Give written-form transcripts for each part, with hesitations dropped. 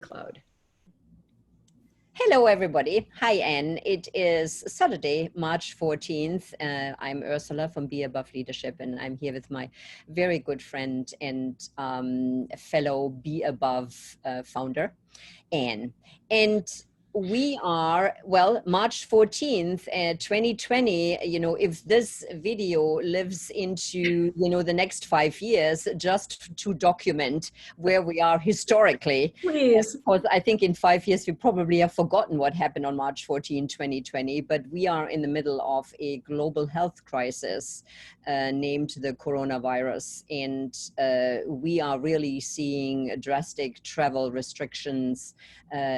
Cloud. Hello, everybody. Hi, Anne. It is Saturday, March 14th. I'm Ursula from BEabove Leadership, and I'm here with my very good friend and fellow BEabove founder, Anne. And we are, well, March 14th, 2020, if this video lives into, the next 5 years, just to document where we are historically. Please. Because I think in 5 years, we probably have forgotten what happened on March 14, 2020, but we are in the middle of a global health crisis named the coronavirus. And we are really seeing drastic travel restrictions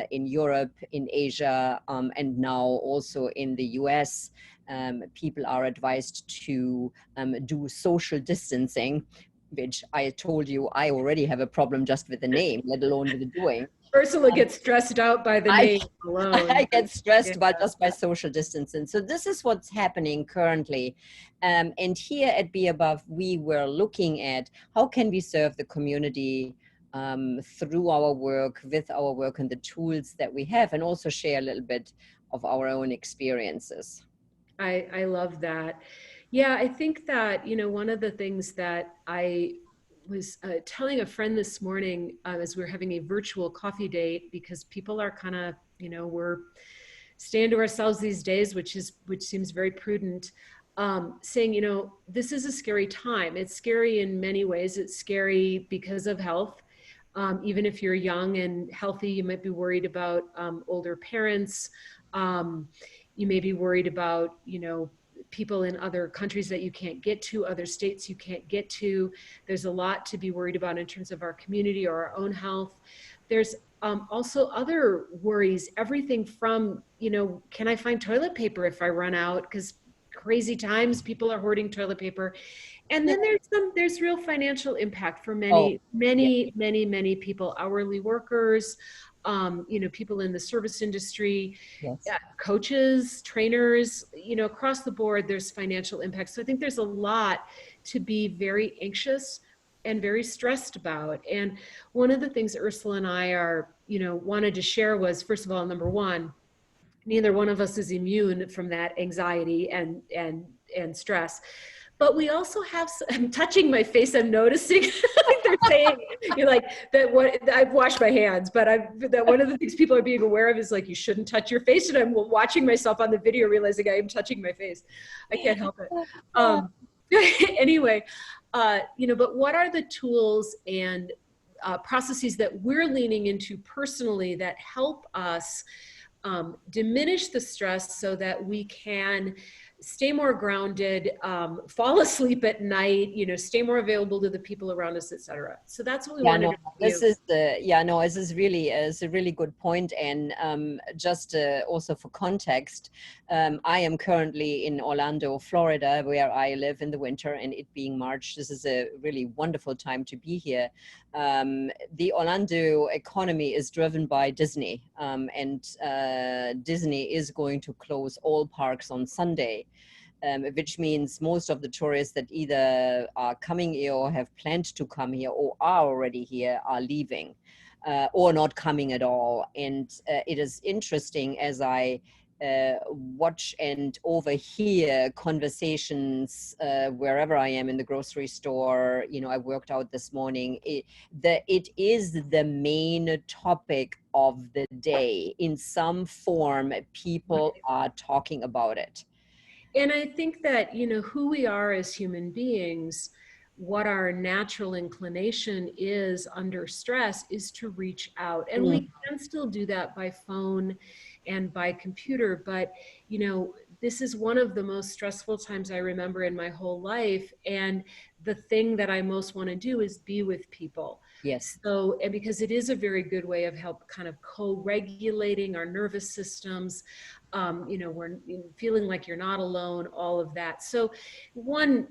in Europe, in Asia, and now also in the US. People are advised to do social distancing, which I told you I already have a problem just with the name, let alone with the doing. Ursula gets stressed out by the name alone. I get stressed about just by social distancing. So this is what's happening currently. And here at BEabove, we were looking at how can we serve the community through our work, with our work and the tools that we have, and also share a little bit of our own experiences. I love that. Yeah, I think that, one of the things that I was telling a friend this morning as we were having a virtual coffee date, because people are kind of, we're staying to ourselves these days, which seems very prudent, saying, this is a scary time. It's scary in many ways. It's scary because of health. Even if you're young and healthy, you might be worried about older parents. You may be worried about, people in other countries that you can't get to, other states you can't get to. There's a lot to be worried about in terms of our community or our own health. There's also other worries, everything from, can I find toilet paper if I run out? Because crazy times, people are hoarding toilet paper. And then there's real financial impact for many people, hourly workers, people in the service industry, Yes. coaches, trainers, across the board, there's financial impact. So I think there's a lot to be very anxious and very stressed about. And one of the things Ursula and I wanted to share was, first of all, number one, neither one of us is immune from that anxiety and stress. But we also have, I'm touching my face, I'm noticing, like they're saying, you're like, that what, I've washed my hands, but that one of the things people are being aware of is like, you shouldn't touch your face. And I'm watching myself on the video, realizing I am touching my face. I can't help it. Anyway, but what are the tools and processes that we're leaning into personally that help us diminish the stress so that we can stay more grounded, fall asleep at night, stay more available to the people around us, etc. So that's what we wanted to do. This is a really good point. And just also for context, I am currently in Orlando, Florida, where I live in the winter, and it being March, this is a really wonderful time to be here. The Orlando economy is driven by Disney, and Disney is going to close all parks on Sunday. Which means most of the tourists that either are coming here or have planned to come here or are already here are leaving or not coming at all. And it is interesting as I watch and overhear conversations wherever I am in the grocery store. I worked out this morning. It is the main topic of the day. In some form, people are talking about it. And I think that, who we are as human beings, what our natural inclination is under stress is to reach out. And we can still do that by phone and by computer. But, this is one of the most stressful times I remember in my whole life. And the thing that I most want to do is be with people. Yes. So, and because it is a very good way of help kind of co-regulating our nervous systems, we're feeling like you're not alone, all of that. So one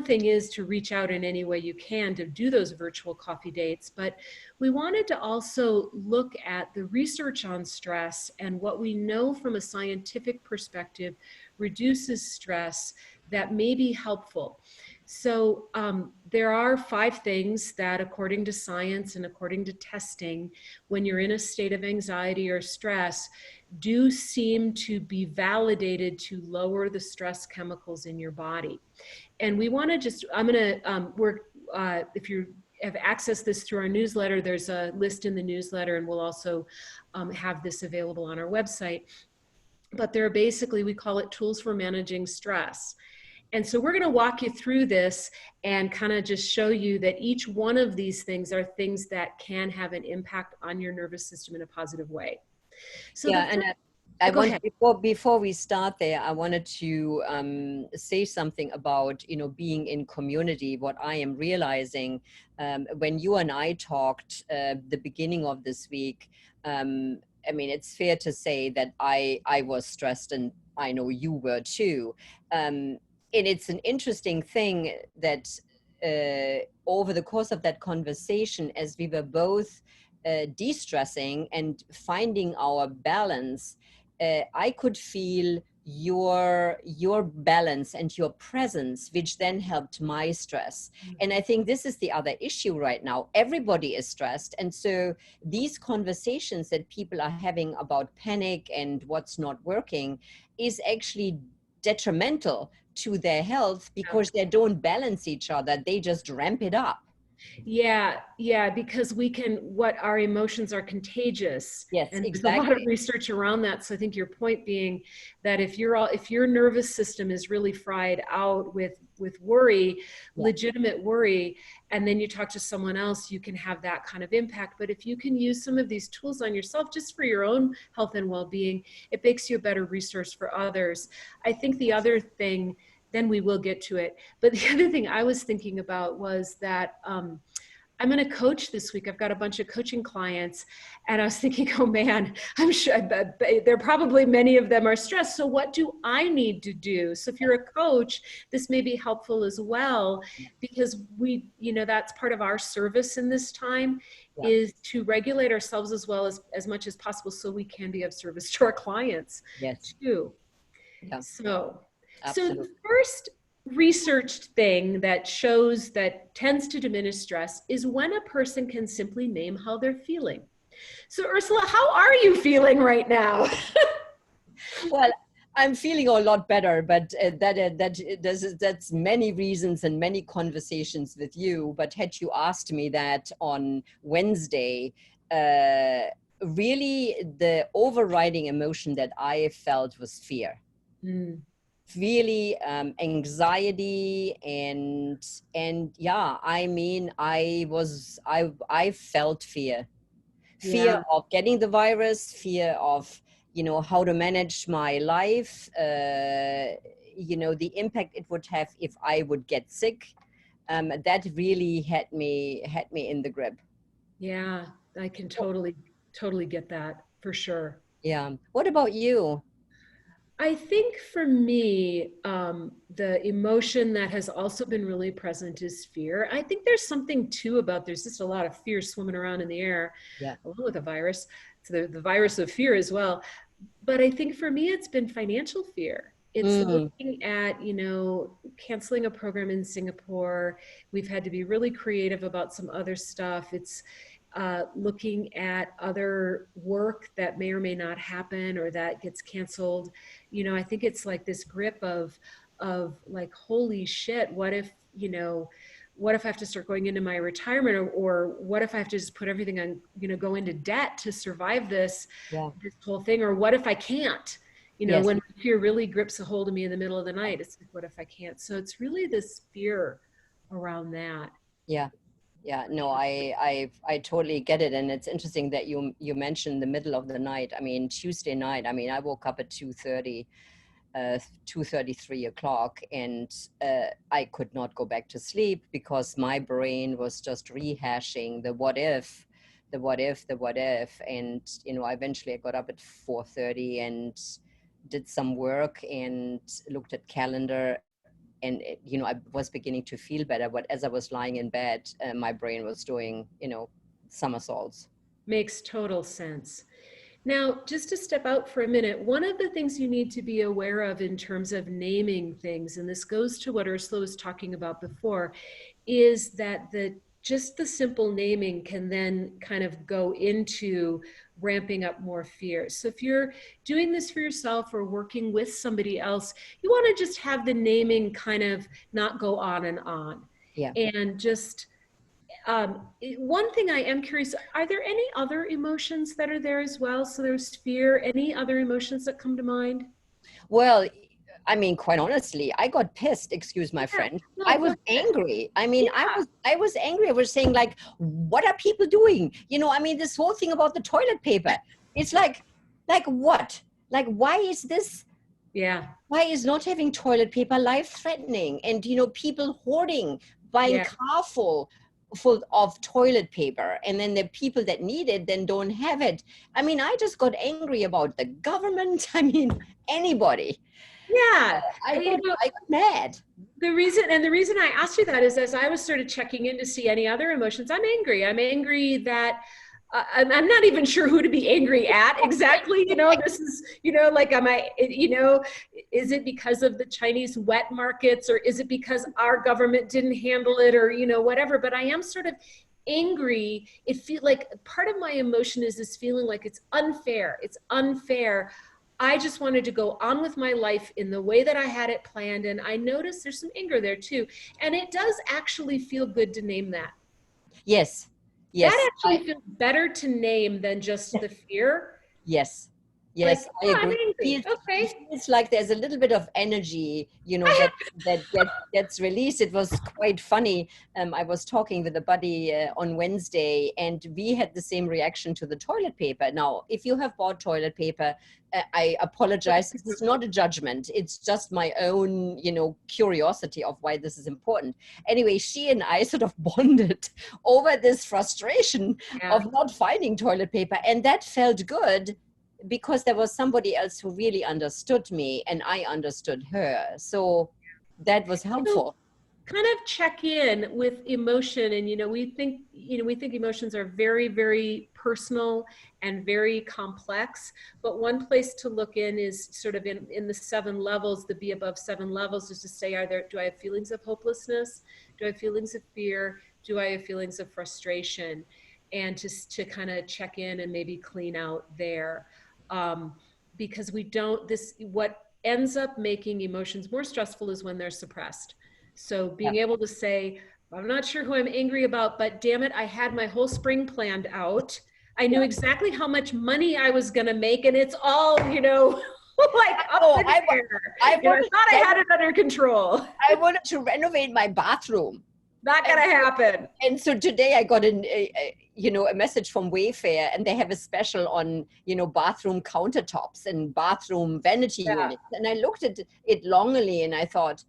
thing is to reach out in any way you can to do those virtual coffee dates, but we wanted to also look at the research on stress and what we know from a scientific perspective reduces stress that may be helpful. So there are 5 things that, according to science and according to testing, when you're in a state of anxiety or stress, do seem to be validated to lower the stress chemicals in your body. And we want to just, I'm going to work, if you have accessed this through our newsletter, there's a list in the newsletter, and we'll also have this available on our website. But there are basically, we call it tools for managing stress. And so we're going to walk you through this and kind of just show you that each one of these things are things that can have an impact on your nervous system in a positive way. So Yeah, the and first, I go want ahead. before we start there, I wanted to say something about being in community. What I am realizing when you and I talked the beginning of this week, I mean, it's fair to say that I was stressed, and I know you were too. And it's an interesting thing that over the course of that conversation, as we were both de-stressing and finding our balance, I could feel your balance and your presence, which then helped my stress. And I think this is the other issue right now. Everybody is stressed, and so these conversations that people are having about panic and what's not working is actually detrimental to their health because they don't balance each other. They just ramp it up. Yeah, because what our emotions are contagious. Yes, And there's a lot of exactly. research around that. So I think your point being that if your nervous system is really fried out with worry, Yeah. legitimate worry, and then you talk to someone else, you can have that kind of impact. But if you can use some of these tools on yourself just for your own health and well-being, it makes you a better resource for others. I think the other thing, then we will get to it. But the other thing I was thinking about was that I'm going to coach this week. I've got a bunch of coaching clients, and I was thinking, oh man, I'm sure there probably many of them are stressed. So what do I need to do? So if you're a coach, this may be helpful as well, because that's part of our service in this time, Yeah. is to regulate ourselves as much as possible so we can be of service to our clients Yes. too. Yeah. So the Absolutely. first researched thing that shows that tends to diminish stress is when a person can simply name how they're feeling. So Ursula, how are you feeling right now? Well, I'm feeling a lot better, but that's many reasons and many conversations with you. But had you asked me that on Wednesday, really the overriding emotion that I felt was fear. Mm, Really anxiety and yeah, I mean, I felt fear yeah, of getting the virus, fear of how to manage my life, the impact it would have if I would get sick. That really had me in the grip. yeah, I can totally get that for sure. Yeah, what about you? I think for me, the emotion that has also been really present is fear. I think there's something too about there's just a lot of fear swimming around in the air, Yeah. along with the virus. It's the virus of fear as well. But I think for me, it's been financial fear. It's Mm, looking at, canceling a program in Singapore. We've had to be really creative about some other stuff. It's looking at other work that may or may not happen or that gets canceled. I think it's like this grip of like, holy shit, what if I have to start going into my retirement, or what if I have to just put everything on, go into debt to survive yeah. this whole thing, or what if I can't? Yes. When fear really grips a hold of me in the middle of the night, it's like, what if I can't? So it's really this fear around that. Yeah. Yeah, no, I totally get it, and it's interesting that you mentioned the middle of the night. I mean, Tuesday night. I mean, I woke up at 2:30, 2:30, 3 o'clock, and I could not go back to sleep because my brain was just rehashing the what if, the what if, the what if, and eventually I got up at 4:30 and did some work and looked at calendar, and I was beginning to feel better, but as I was lying in bed, my brain was doing somersaults. Makes total sense. Now, just to step out for a minute, one of the things you need to be aware of in terms of naming things, and this goes to what Ursula was talking about before, is that just the simple naming can then kind of go into ramping up more fears. So if you're doing this for yourself or working with somebody else, you want to just have the naming kind of not go on and on. Yeah. And just one thing I am curious, are there any other emotions that are there as well? So there's fear, any other emotions that come to mind? Well, I mean, quite honestly, I got pissed, excuse my Yeah, French. no, I go was ahead. angry. I mean, I Yeah, was I was angry. I was saying like, what are people doing? You know, I mean, this whole thing about the toilet paper. It's like what? Like why is this yeah, why is not having toilet paper life threatening? And you know, people hoarding, buying yeah. car full of toilet paper, and then the people that need it then don't have it. I mean, I just got angry about the government. I mean, anybody. Yeah, you know, I got mad. the reason I asked you that is as I was sort of checking in to see any other emotions, I'm angry. I'm angry that I'm not even sure who to be angry at exactly. This is, like, is it because of the Chinese wet markets, or is it because our government didn't handle it, or, whatever. But I am sort of angry. It feel like part of my emotion is this feeling like it's unfair. It's unfair. I just wanted to go on with my life in the way that I had it planned. And I noticed there's some anger there too. And it does actually feel good to name that. Yes, That yes, actually feels better to name than just the fear. yes, Like, yes, I oh, I'm agree. angry. It Okay. feels like there's a little bit of energy, you know, that gets released. It was quite funny. I was talking with a buddy on Wednesday, and we had the same reaction to the toilet paper. Now, if you have bought toilet paper, I apologize. This is not a judgment. It's just my own, you know, curiosity of why this is important. Anyway, she and I sort of bonded over this frustration Yeah. of not finding toilet paper, and that felt good because there was somebody else who really understood me and I understood her. So that was So helpful. kind of check in with emotion, and we think emotions are very, very personal and very complex. But one place to look in is sort of in the 7 levels, the BEabove 7 levels, is to say, do I have feelings of hopelessness, do I have feelings of fear, do I have feelings of frustration, and to kind of check in and maybe clean out there. Because we don't this what ends up making emotions more stressful is when they're suppressed. So Yeah. being able to say, I'm not sure who I'm angry about, but damn it, I had my whole spring planned out. I knew exactly how much money I was going to make, and it's all, like up Oh, in there. I I wanted thought I had it under control. I wanted to renovate my bathroom. Not going And to happen. and so today I got a message from Wayfair, and they have a special on, you know, bathroom countertops and bathroom vanity Yeah. units. And I looked at it longingly and I thought,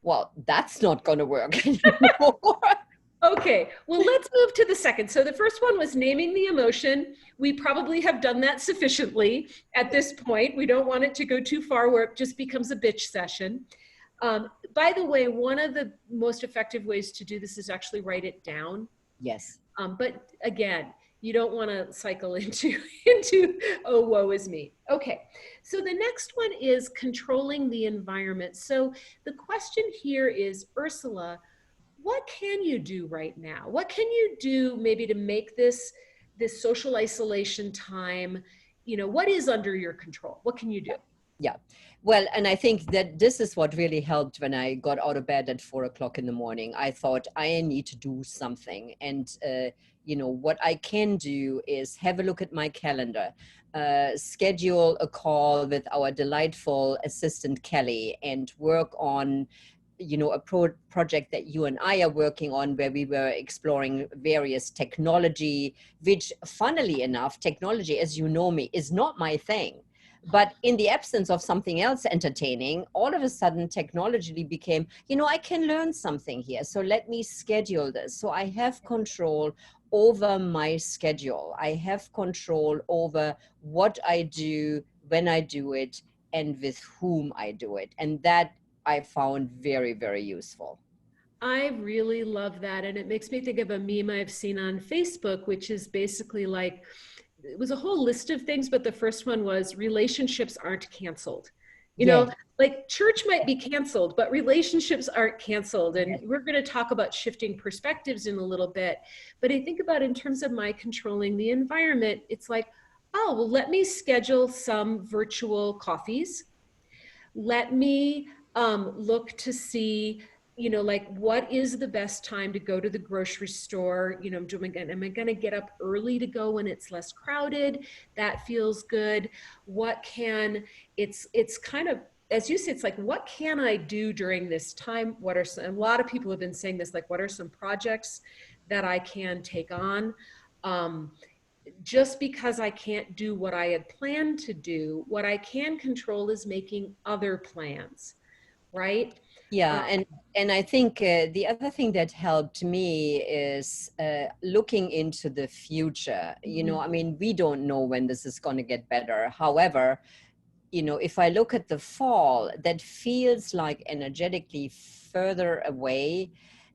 well, that's not going to work anymore. Okay, well, let's move to the second. So the first one was naming the emotion. We probably have done that sufficiently at this point. We don't want it to go too far where it just becomes a bitch session. By the way, one of the most effective ways to do this is actually write it down. Yes. But again, you don't want to cycle into oh, woe is me. Okay, so the next one is controlling the environment. So the question here is, Ursula, what can you do right now? What can you do maybe to make this social isolation time, what is under your control? What can you do? Yeah. Well, and I think that this is what really helped when I got out of bed at 4 o'clock in the morning. I thought I need to do something. And, you know, what I can do is have a look at my calendar, schedule a call with our delightful assistant, Kelly, and work on, you know, a project that you and I are working on, where we were exploring various technology, which, funnily enough, technology, as you know me, is not my thing. But in the absence of something else entertaining, all of a sudden technology became, you know, I can learn something here. So let me schedule this. So I have control over my schedule. I have control over what I do, when I do it, and with whom I do it. And that I found very, very useful. I really love that. And it makes me think of a meme I've seen on Facebook, which is basically like, it was a whole list of things, but the first one was relationships aren't canceled. You Yes, know, like church might be canceled, but relationships aren't canceled. And yes. we're going to talk about shifting perspectives in a little bit. But I think about in terms of my controlling the environment, it's like, oh, well, let me schedule some virtual coffees. Let me look to see, like what is the best time to go to the grocery store. Am I going to get up early to go when it's less crowded? That feels good. What can, it's kind of, as you said, it's like, what can I do during this time? What are some, a lot of people have been saying this, like, what are some projects that I can take on? Just because I can't do what I had planned to do, what I can control is making other plans, right? Yeah, and I think the other thing that helped me is looking into the future. You know, Mhm. I mean, we don't know when this is going to get better. However, you know, if I look at the fall, that feels like energetically further away.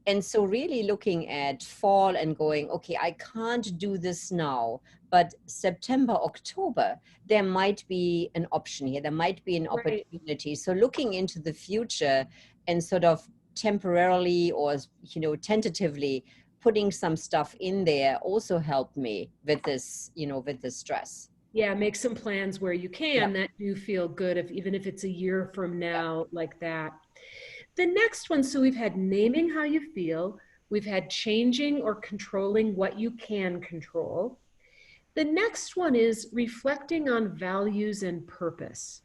And so really looking at fall and going, okay, I can't do this now, but September, October, there might be an option here. There might be an Right. opportunity. So looking into the future and sort of temporarily or, you know, tentatively putting some stuff in there also helped me with this, you know, with this stress. Yeah, make some plans where you Yeah. can that do feel good, if even if it's a year from Yeah. now, like that. The next one, so we've had naming how you feel, we've had changing or controlling what you can control. The next one is reflecting on values and purpose.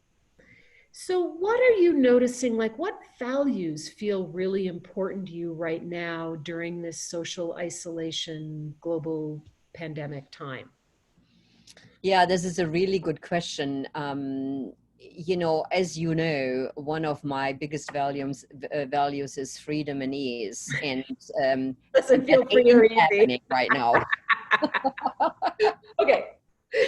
So, what are you noticing? Like, what values feel really important to you right now during this social isolation, global pandemic time? Yeah, this is a really good question. You know, as you know, one of my biggest values is freedom and ease, and Doesn't that feel free or ain't easy. happening right now. Okay,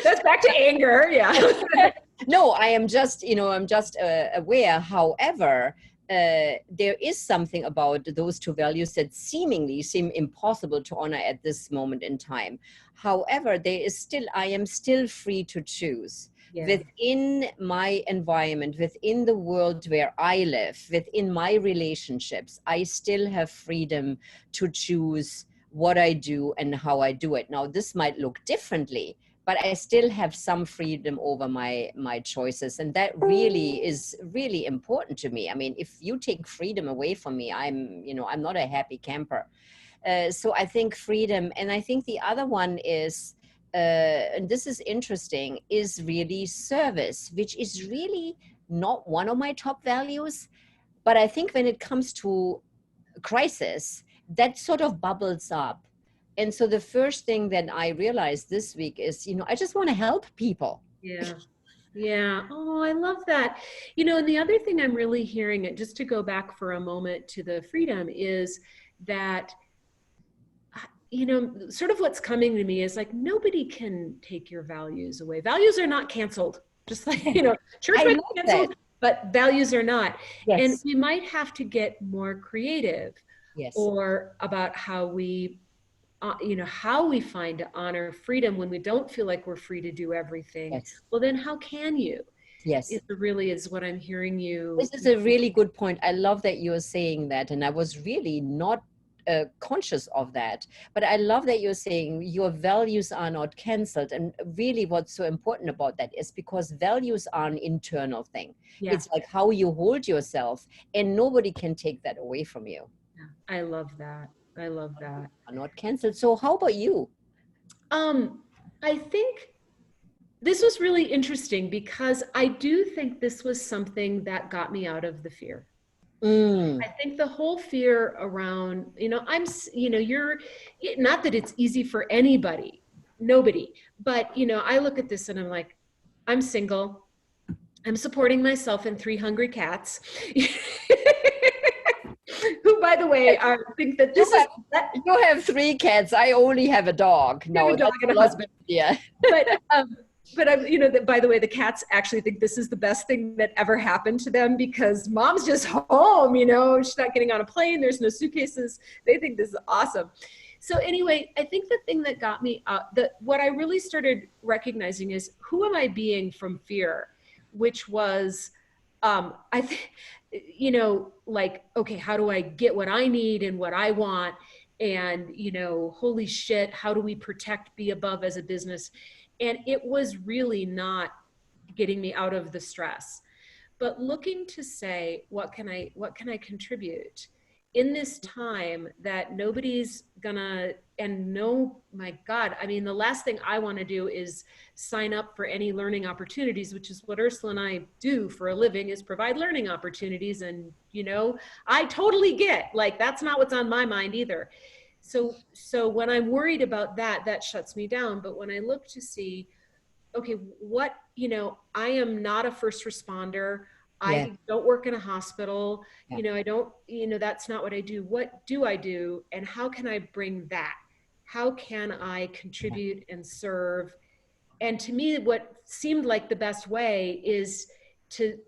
that's back to anger. Yeah. No, I am just, you know, I'm just aware. However, there is something about those two values that seemingly seem impossible to honor at this moment in time. However, there is still, I am still free to choose Yeah. within my environment, within the world where I live, within my relationships. I still have freedom to choose what I do and how I do it. Now, this might look differently, but I still have some freedom over my choices, and that really is really important to me. I mean, if you take freedom away from me, I'm not a happy camper. So I think freedom, and I think the other one is, and this is interesting, is really service, which is really not one of my top values. But I think when it comes to crisis, that sort of bubbles up. And so the first thing that I realized this week is, you know, I just want to help people. Yeah. Yeah. Oh, I love that. And the other thing I'm really hearing, it just to go back for a moment to the freedom, is that, sort of what's coming to me is like, nobody can take your values away. Values are not canceled. Just like, church I might love be that. canceled, but values are not. And Yes. we might have to get more creative Yes. or about how we find to honor freedom when we don't feel like we're free to do everything. Yes. Well, then how can you? Yes. It really is what I'm hearing This you. is a really good point. I love that you're saying that. And I was really not conscious of that. But I love that you're saying your values are not canceled. And really, what's so important about that is because values are an internal thing. Yeah, It's like how you hold yourself, and nobody can take that away from you. yeah. I love that. I love that. Are not canceled. So, how about you? Um, I think this was really interesting because I do think this was something that got me out of the fear. Mm, I think the whole fear around, you're not that it's easy for anybody, nobody, but, I look at this and I'm like, I'm single. I'm supporting myself and three hungry cats. Who, by the way, think that you this is have you have three cats. I only have a dog. we have No, a dog that's and a a lot husband. easier. But I'm, that, by the way, the cats actually think this is the best thing that ever happened to them because mom's just home. She's not getting on a plane. There's no suitcases. They think this is awesome. So anyway, I think the thing that got me what I really started recognizing is, who am I being from fear, which was, I think, you know, like, okay, how do I get what I need and what I want? And, you know, holy shit, how do we protect BEabove as a business? And it was really not getting me out of the stress, but looking to say, what can I contribute in this time that nobody's gonna, and no, my God, I mean, the last thing I want to do is sign up for any learning opportunities, which is what Ursula and I do for a living, is provide learning opportunities. And, you know, I totally get, like, that's not what's on my mind either. So when I'm worried about that, that shuts me down. But when I look to see, okay, what, you know, I am not a first responder. Yeah. I don't work in a hospital. Yeah. You know, I don't, you know, that's not what I do. What do I do? And how can I bring that? How can I Yeah. contribute and serve? And to me, what seemed like the best way is to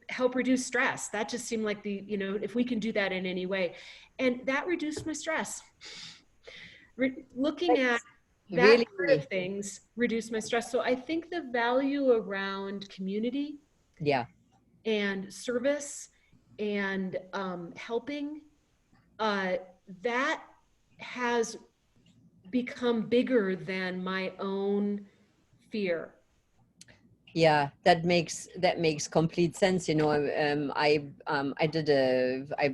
help reduce stress. That just seemed like the, you know, if we can do that in any way. And that reduced my stress. Looking at That's that really, part of things reduce my stress. So I think the value around community yeah. and service and helping, uh, that has become bigger than my own fear. Yeah, that makes complete sense. You know, I've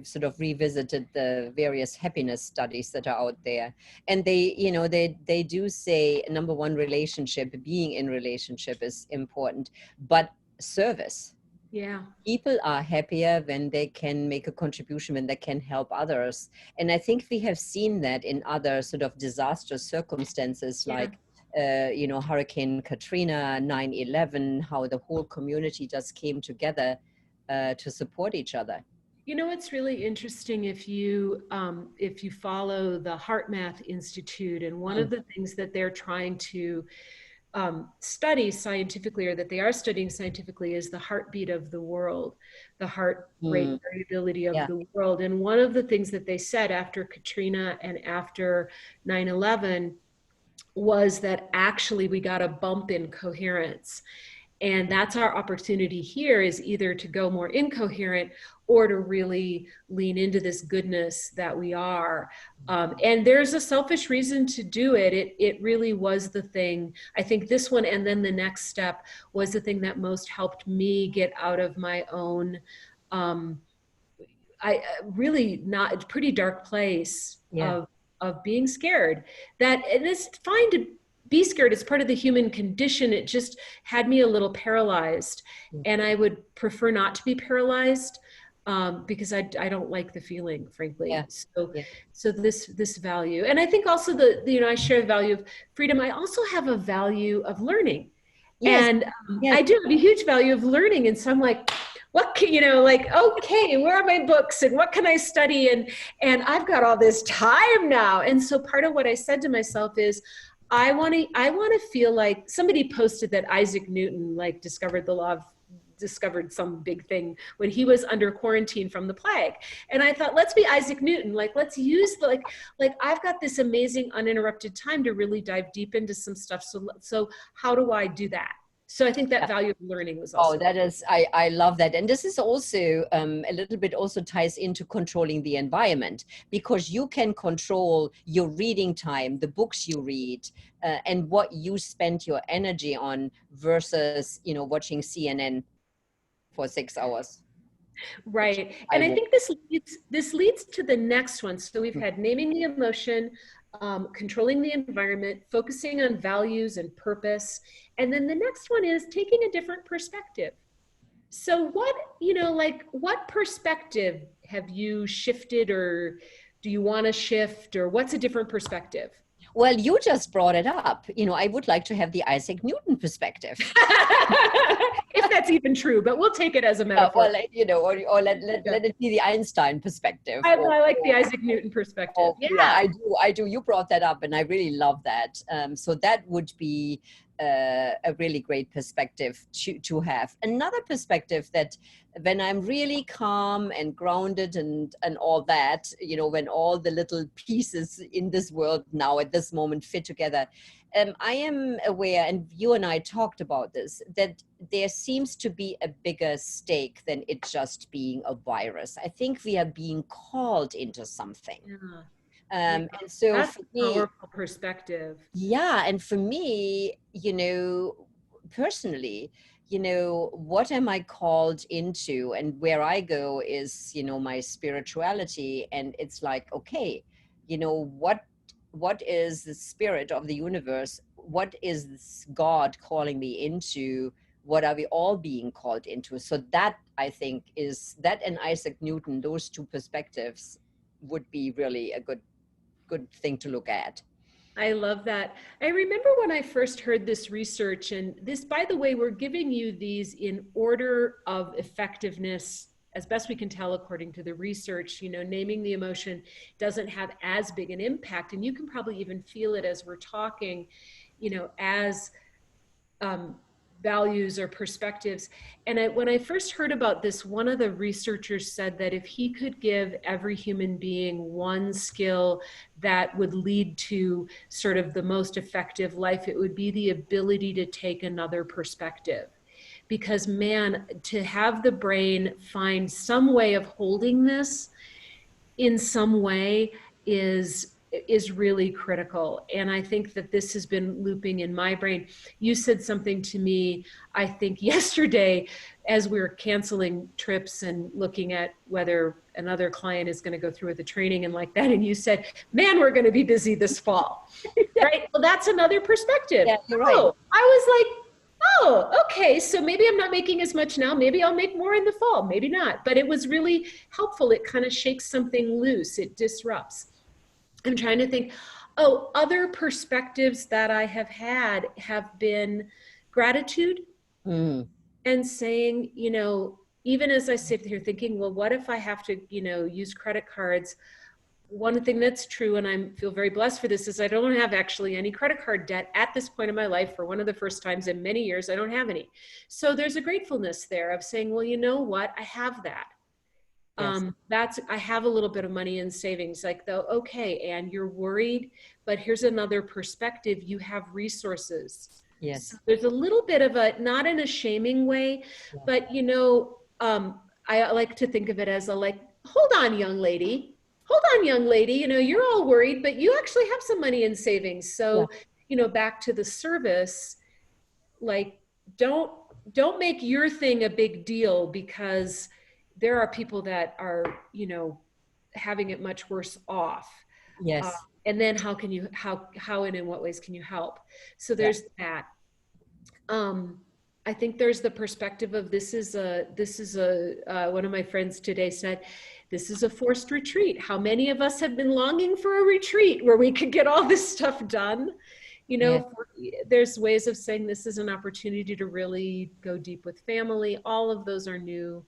sort of revisited the various happiness studies that are out there, and they do say, number one, relationship, being in relationship is important, but service. Yeah. People are happier when they can make a contribution, when they can help others. And I think we have seen that in other sort of disastrous circumstances, Yeah. like, Hurricane Katrina, 9/11, how the whole community just came together to support each other. You know, it's really interesting if you follow the Heart Math Institute, and one of Mm, the things that they're trying to study scientifically, or that they are studying scientifically, is the heartbeat of the world, the heart rate mm, variability of yeah, the world. And one of the things that they said after Katrina and after 9/11 was that actually we got a bump in coherence. And that's our opportunity here, is either to go more incoherent or to really lean into this goodness that we are. And there's a selfish reason to do it. It really was the thing. I think this one, and then the next step, was the thing that most helped me get out of my own, um, I really not pretty dark place yeah, of being scared. That, and it's fine to be scared. It's part of the human condition. It just had me a little paralyzed, mm, and I would prefer not to be paralyzed, because I don't like the feeling, frankly. yeah, So yeah. this value, and I think also you know, I share the value of freedom. I also have a value of learning, Yes, and yes. I do have a huge value of learning. And so I'm like, what can, you know, like, okay, where are my books and what can I study? And I've got all this time now. And so part of what I said to myself is, I want to feel like, somebody posted that Isaac Newton like discovered some big thing when he was under quarantine from the plague. And I thought, let's be Isaac Newton. Like, let's use like I've got this amazing uninterrupted time to really dive deep into some stuff. So how do I do that? So I think that value of learning was Oh, also. that is, I love that. And this is also a little bit also ties into controlling the environment, because you can control your reading time, the books you read, and what you spend your energy on versus, watching CNN for 6 hours, which Right. I And I will. think this leads to the next one. So we've had naming the emotion, controlling the environment, focusing on values and purpose. And then the next one is taking a different perspective. So what, you know, like, what perspective have you shifted, or do you want to shift, or what's a different perspective? Well, you just brought it up. I would like to have the Isaac Newton perspective. If that's even true, but we'll take it as a metaphor. Or, or let it be the Einstein perspective. I like the Isaac Newton perspective. Yeah, Yeah. I do. You brought that up, and I really love that. So that would be a really great perspective to have. Another perspective that when I'm really calm and grounded and all that, you know, when all the little pieces in this world now at this moment fit together, I am aware, and you and I talked about this, that there seems to be a bigger stake than it just being a virus. I think we are being called into something. Yeah. Yeah. And so That's for a me, powerful perspective. yeah, and for me, you know, personally, you know, what am I called into? And where I go is, you know, my spirituality. And it's like, okay, you know, what is the spirit of the universe? What is this God calling me into? What are we all being called into? So that, I think, is that, and Isaac Newton, those two perspectives would be really a good thing to look at. I love that. I remember when I first heard this research, and this, by the way, we're giving you these in order of effectiveness as best we can tell according to the research. You know, naming the emotion doesn't have as big an impact, and you can probably even feel it as we're talking, you know, as um, values or perspectives. And when I first heard about this, one of the researchers said that if he could give every human being one skill that would lead to sort of the most effective life, it would be the ability to take another perspective. Because, man, to have the brain find some way of holding this in some way is really critical. And I think that this has been looping in my brain. You said something to me, I think yesterday, as we were canceling trips and looking at whether another client is going to go through with the training and like that, and you said, man, we're going to be busy this fall. Right? Well, that's another perspective. Yeah, you're right. Oh, I was like, oh, okay, so maybe I'm not making as much now. Maybe I'll make more in the fall, maybe not. But it was really helpful. It kind of shakes something loose, it disrupts. I'm trying to think, oh, other perspectives that I have had have been gratitude Mm, and saying, you know, even as I sit here thinking, well, what if I have to, you know, use credit cards? One thing that's true, and I feel very blessed for this, is I don't have actually any credit card debt at this point in my life. For one of the first times in many years, I don't have any. So there's a gratefulness there of saying, well, you know what? I have that. yes. That's, I have a little bit of money in savings. Like, though, okay, and you're worried, but here's another perspective. You have resources. So Yes. there's a little bit of a, not in a shaming way, Yeah. but you know, I like to think of it as a like, hold on, young lady, hold on, young lady. You know, you're all worried, but you actually have some money in savings. Yeah. So, you know, back to the service, like, don't don't make your thing a big deal, because there are people that are, you know, having it much worse off. uh, Yes. and then how can you, how and in what ways can you help? So Yeah. there's that. um, I think there's the perspective of this is a one of my friends today said, this is a forced retreat. How many of us have been longing for a retreat where we could get all this stuff done? You Yeah. know, there's ways of saying this is an opportunity to really go deep with family. All of those are new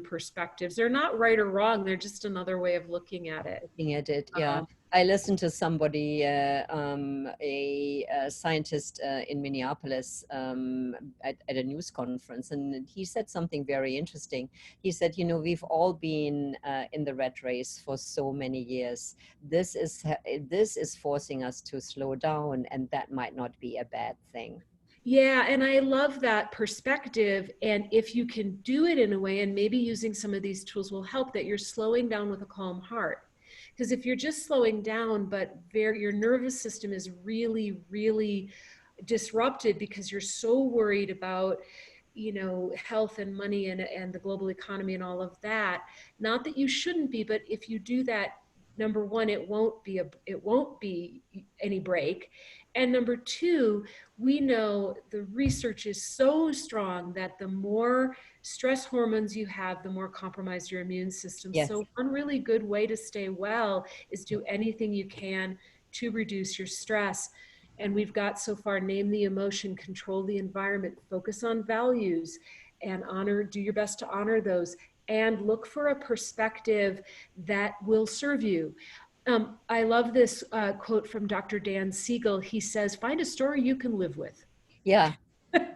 perspectives. They're not right or wrong. They're just another way of looking at it. Looking at it. Yeah. Um, I listened to somebody, a scientist in Minneapolis at a news conference, and he said something very interesting. He said, you know, we've all been in the rat race for so many years. This is forcing us to slow down, and that might not be a bad thing. Yeah, and I love that perspective. And if you can do it in a way, and maybe using some of these tools will help, that you're slowing down with a calm heart. Because if you're just slowing down, but your nervous system is really, really disrupted because you're so worried about, you know, health and money and the global economy and all of that. Not that you shouldn't be, but if you do that, number one, it won't be any break. And number two, we know the research is so strong that the more stress hormones you have, the more compromised your immune system. Yes. So one really good way to stay well is do anything you can to reduce your stress. And we've got so far: name the emotion, control the environment, focus on values, and do your best to honor those, and look for a perspective that will serve you. I love this quote from Dr. Dan Siegel. He says, find a story you can live with. Yeah.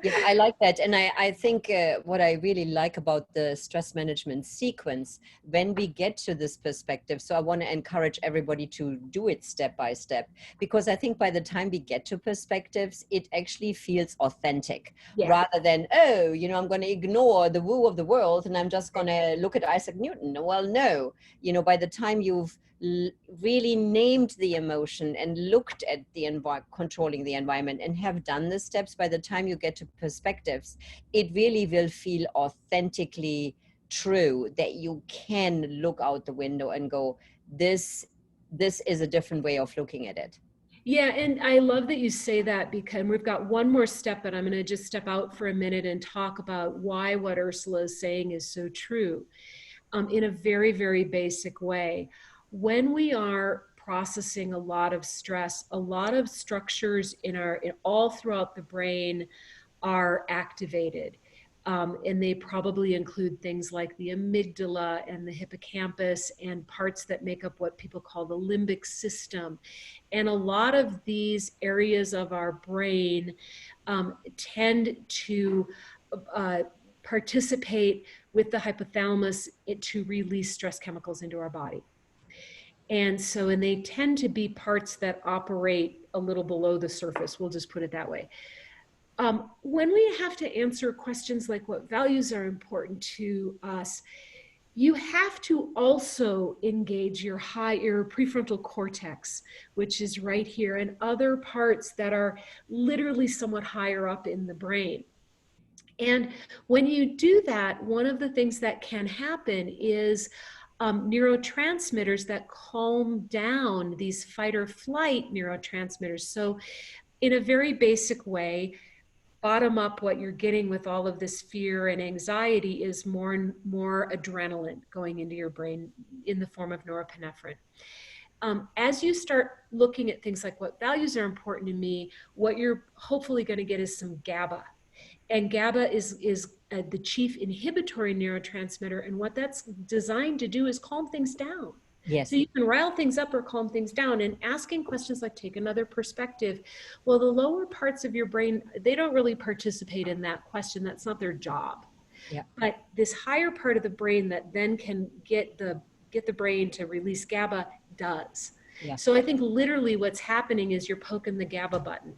Yeah, I like that. And I think what I really like about the stress management sequence, when we get to this perspective, so I want to encourage everybody to do it step by step, because I think by the time we get to perspectives, it actually feels authentic, Yeah. rather than, oh, you know, I'm going to ignore the woo of the world and I'm just going to look at Isaac Newton. Well, no, you know, by the time you've really named the emotion and looked at the controlling the environment and have done the steps, by the time you get to perspectives, it really will feel authentically true, that you can look out the window and go, this is a different way of looking at it. Yeah, and I love that you say that, because we've got one more step, but I'm going to just step out for a minute and talk about why what Ursula is saying is so true, in a very, very basic way. When we are processing a lot of stress, a lot of structures all throughout the brain are activated. And they probably include things like the amygdala and the hippocampus and parts that make up what people call the limbic system. And a lot of these areas of our brain tend to participate with the hypothalamus to release stress chemicals into our body. And they tend to be parts that operate a little below the surface. We'll just put it that way. When we have to answer questions like what values are important to us, you have to also engage your prefrontal cortex, which is right here, and other parts that are literally somewhat higher up in the brain. And when you do that, one of the things that can happen is neurotransmitters that calm down, these fight or flight neurotransmitters. So in a very basic way, bottom up, what you're getting with all of this fear and anxiety is more and more adrenaline going into your brain in the form of norepinephrine. As you start looking at things like what values are important to me, what you're hopefully going to get is some GABA. And GABA is the chief inhibitory neurotransmitter. And what that's designed to do is calm things down. Yes. So you can rile things up or calm things down. And asking questions like, take another perspective. Well, the lower parts of your brain, they don't really participate in that question. That's not their job. Yeah. But this higher part of the brain that then can get the brain to release GABA does. Yeah. So I think literally what's happening is you're poking the GABA button.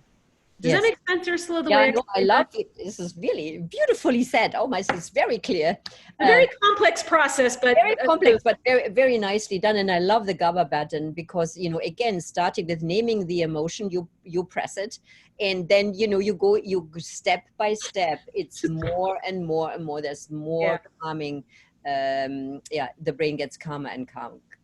Does Yes. that make sense, Ursula, the Yeah, way no, I love it. This is really beautifully said. Oh my, it's very clear. A very complex process, but very complex, but very, very nicely done. And I love the GABA button because, you know, again, starting with naming the emotion, you press it, and then, you know, you step by step. It's more and more and more. There's more calming. The brain gets calmer and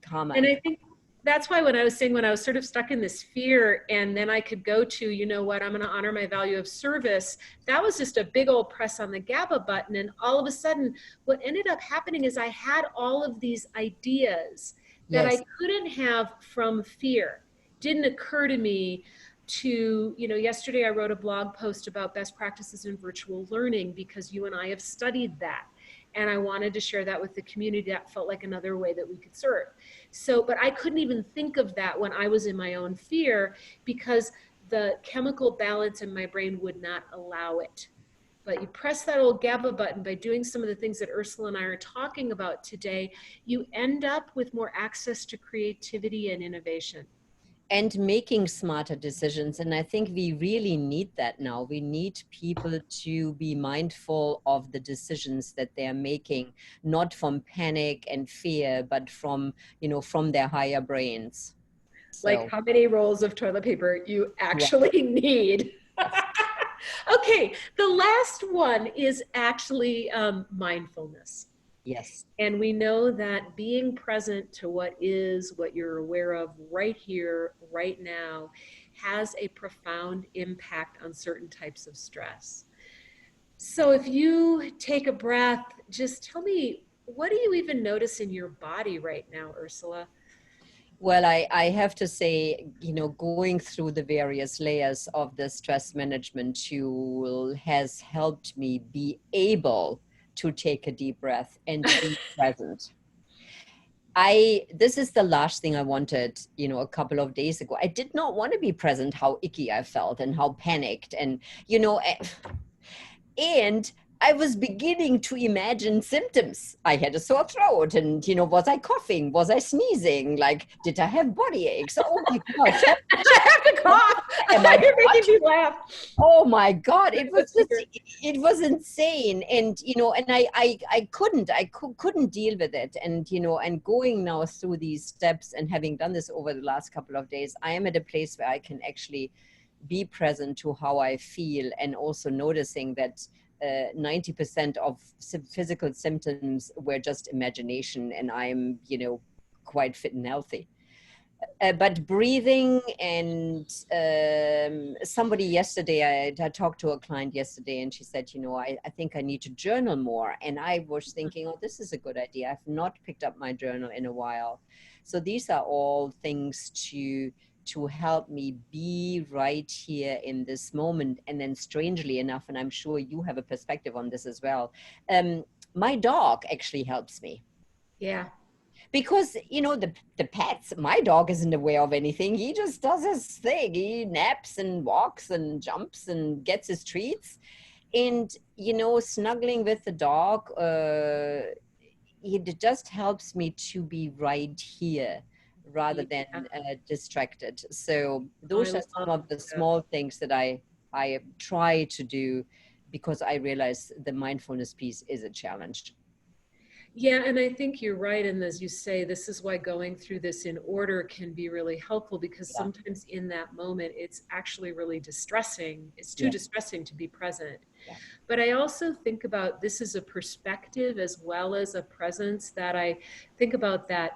calmer. And I think that's why when I was saying, when I was sort of stuck in this fear, and then I could go to, you know what, I'm going to honor my value of service. That was just a big old press on the GABA button. And all of a sudden, what ended up happening is I had all of these ideas that I couldn't have from fear. Didn't occur to me to, you know, yesterday I wrote a blog post about best practices in virtual learning because you and I have studied that. And I wanted to share that with the community. That felt like another way that we could serve. So, but I couldn't even think of that when I was in my own fear because the chemical balance in my brain would not allow it. But you press that old GABA button by doing some of the things that Ursula and I are talking about today, you end up with more access to creativity and innovation. And making smarter decisions. And I think we really need that now. We need people to be mindful of the decisions that they're making, not from panic and fear, but from, you know, from their higher brains. So, like how many rolls of toilet paper you actually need. Okay, the last one is actually mindfulness. Yes. And we know that being present to what is, what you're aware of right here, right now, has a profound impact on certain types of stress. So if you take a breath, just tell me, what do you even notice in your body right now, Ursula? Well, I have to say, you know, going through the various layers of the stress management tool has helped me be able to take a deep breath and be present. this is the last thing I wanted, a couple of days ago. I did not want to be present how icky I felt and how panicked and, and I was beginning to imagine symptoms. I had a sore throat and, was I coughing? Was I sneezing? Like, did I have body aches? Oh my gosh. I have to cough. Am I You're making me laugh. Oh my God, it was insane. And, and I couldn't deal with it. And, and going now through these steps and having done this over the last couple of days, I am at a place where I can actually be present to how I feel, and also noticing that 90% of physical symptoms were just imagination, and I'm, quite fit and healthy. But breathing and somebody yesterday, I talked to a client yesterday and she said, I think I need to journal more. And I was thinking, oh, this is a good idea. I've not picked up my journal in a while. So these are all things to help me be right here in this moment. And then strangely enough, and I'm sure you have a perspective on this as well, my dog actually helps me. Yeah. Because the pets, my dog isn't aware of anything. He just does his thing. He naps and walks and jumps and gets his treats. And snuggling with the dog, it just helps me to be right here rather than distracted. So those are some of the small things that I try to do, because I realize the mindfulness piece is a challenge. Yeah, and I think you're right. And as you say, this is why going through this in order can be really helpful, because sometimes in that moment, it's actually really distressing. It's too distressing to be present. Yeah. But I also think about this as a perspective as well as a presence, that I think about that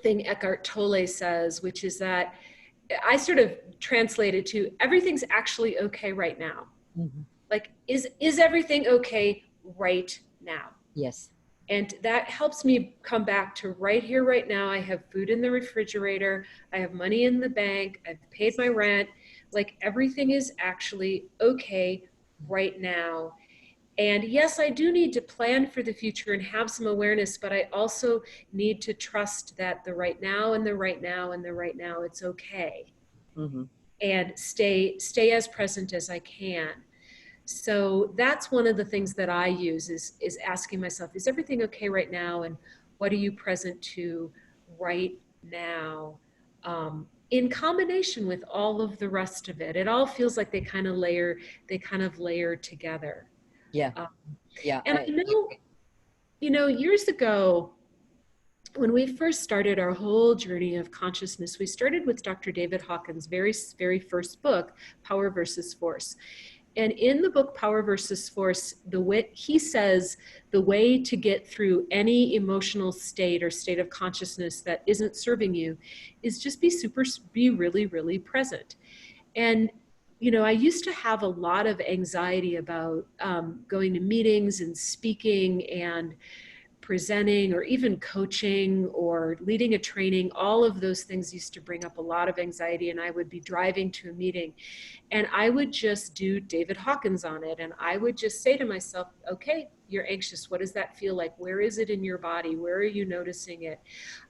thing Eckhart Tolle says, which is that I sort of translated to everything's actually okay right now. Mm-hmm. Like, is everything okay right now? Yes. And that helps me come back to right here, right now. I have food in the refrigerator. I have money in the bank. I've paid my rent. Like, everything is actually okay right now. And yes, I do need to plan for the future and have some awareness, but I also need to trust that the right now and the right now and the right now, it's okay. Mm-hmm. And stay as present as I can. So that's one of the things that I use is asking myself, is everything okay right now? And what are you present to right now? In combination with all of the rest of it, it all feels like they kind of layer together. Yeah. Yeah. And I know, years ago, when we first started our whole journey of consciousness, we started with Dr. David Hawkins' very, very first book, Power versus Force. And in the book, Power versus Force, he says the way to get through any emotional state or state of consciousness that isn't serving you is just be really, really present. And, I used to have a lot of anxiety about going to meetings and speaking and presenting or even coaching or leading a training. All of those things used to bring up a lot of anxiety, and I would be driving to a meeting and I would just do David Hawkins on it. And I would just say to myself, okay, you're anxious. What does that feel like? Where is it in your body? Where are you noticing it?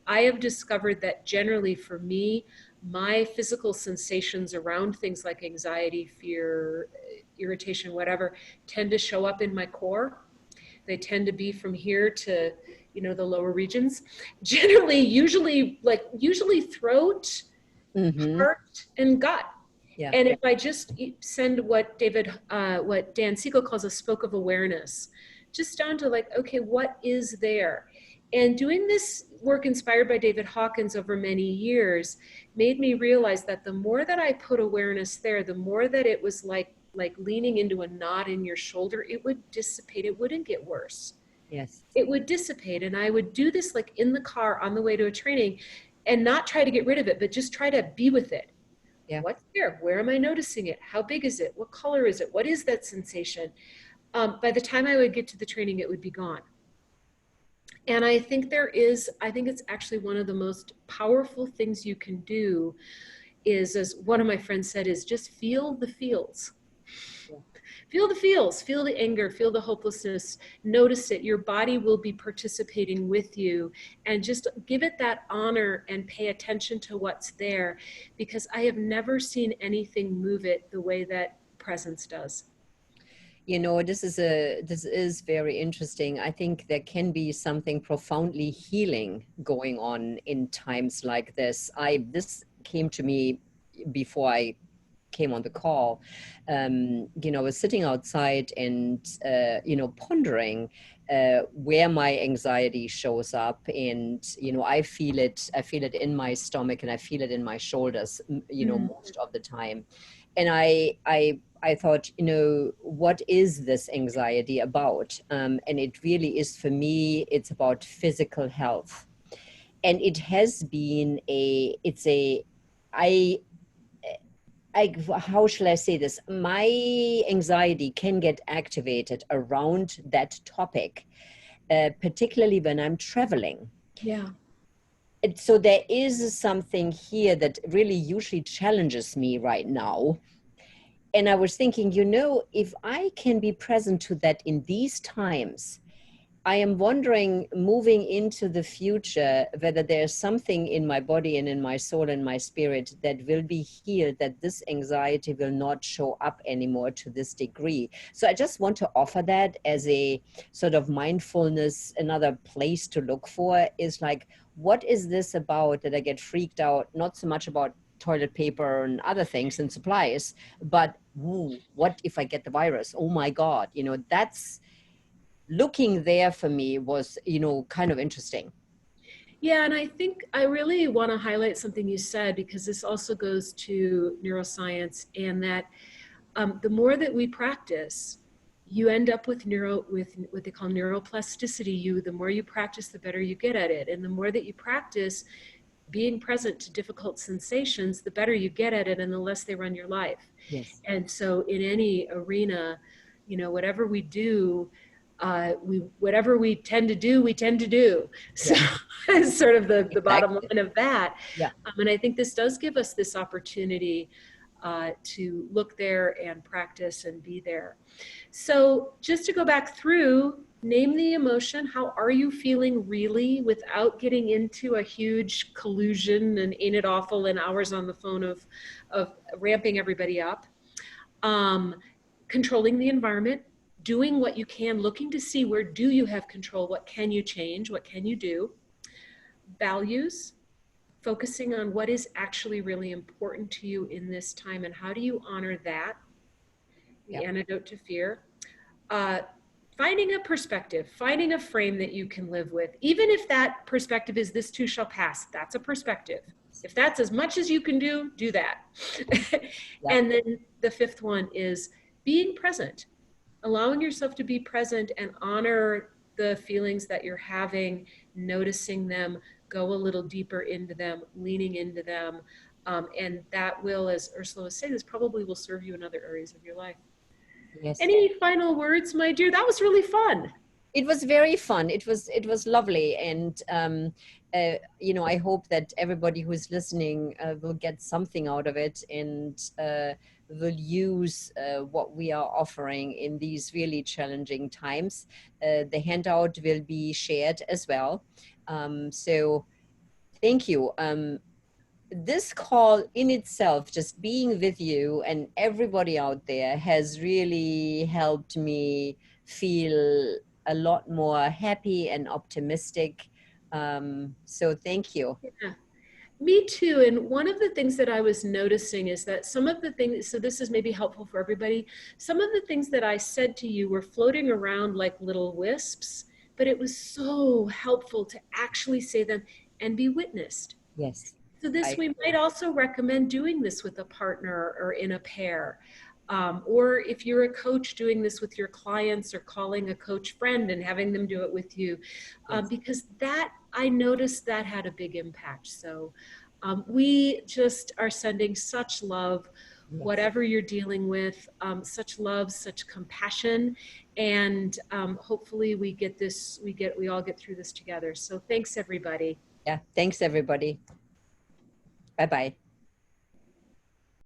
I have discovered that generally for me, my physical sensations around things like anxiety, fear, irritation, whatever, tend to show up in my core. They tend to be from here to, the lower regions. Generally, usually throat, heart, and gut. Yeah. And if I just send what Dan Siegel calls a spoke of awareness, just down to like, okay, what is there? And doing this work inspired by David Hawkins over many years made me realize that the more that I put awareness there, the more that it was like leaning into a knot in your shoulder, it would dissipate. It wouldn't get worse. Yes. It would dissipate. And I would do this like in the car on the way to a training and not try to get rid of it, but just try to be with it. Yeah. What's there? Where am I noticing it? How big is it? What color is it? What is that sensation? By the time I would get to the training, it would be gone. And I think it's actually one of the most powerful things you can do is, as one of my friends said, is just feel the feels. Yeah. Feel the feels, feel the anger, feel the hopelessness, notice it. Your body will be participating with you, and just give it that honor and pay attention to what's there, because I have never seen anything move it the way that presence does. You know, this is very interesting. I think there can be something profoundly healing going on in times like this. This came to me before I came on the call. I was sitting outside and pondering where my anxiety shows up, and I feel it in my stomach, and I feel it in my shoulders, Mm. most of the time. And I thought, what is this anxiety about? And it really is, for me, it's about physical health. And it has been I, how shall I say this? My anxiety can get activated around that topic, particularly when I'm traveling. Yeah. So there is something here that really usually challenges me right now. And I was thinking, if I can be present to that in these times, I am wondering, moving into the future, whether there's something in my body and in my soul and my spirit that will be healed, that this anxiety will not show up anymore to this degree. So I just want to offer that as a sort of mindfulness. Another place to look for is like, what is this about that I get freaked out, not so much about toilet paper and other things and supplies, but what if I get the virus? Oh my God, that's looking there for me was, kind of interesting. Yeah, and I think I really want to highlight something you said, because this also goes to neuroscience, and that the more that we practice, you end up with with what they call neuroplasticity. The more you practice, the better you get at it, and the more that you practice being present to difficult sensations, the better you get at it, and the less they run your life. Yes. And so, in any arena, whatever we do, whatever we tend to do, we tend to do. So, Yeah, it's sort of the bottom exactly. line of that. Yeah. And I think this does give us this opportunity to look there and practice and be there. So, just to go back through, name the emotion. How are you feeling really, without getting into a huge collusion and ain't it awful and hours on the phone of ramping everybody up. Um, Controlling the environment, doing what you can, looking to see where do you have control, what can you change, what can you do. Values, focusing on what is actually really important to you in this time and how do you honor that, Yeah. the antidote to fear. uh, Finding a perspective, finding a frame that you can live with, even if that perspective is this too shall pass, that's a perspective. If that's as much as you can do that. Yeah. And then the fifth one is being present, allowing yourself to be present and honor the feelings that you're having, noticing them, go a little deeper into them, leaning into them. And that will, as Ursula was saying, this probably will serve you in other areas of your life. Yes. Any final words, my dear? That was really fun. It was very fun. It was lovely. And I hope that everybody who is listening will get something out of it, and will use what we are offering in these really challenging times. The handout will be shared as well. So thank you. This call in itself, just being with you and everybody out there, has really helped me feel a lot more happy and optimistic. So thank you. Yeah, me too. And one of the things that I was noticing is that some of the things, so this is maybe helpful for everybody, some of the things that I said to you were floating around like little wisps, but it was so helpful to actually say them and be witnessed. Yes, So I this, we might agree. also recommend doing this with a partner or in a pair. Or if you're a coach, doing this with your clients, or calling a coach friend and having them do it with you. Yes, Because that, I noticed that had a big impact. So we just are sending such love, yes. whatever you're dealing with, such love, such compassion. And hopefully we all get through this together. So thanks everybody. Yeah, thanks everybody. Bye bye.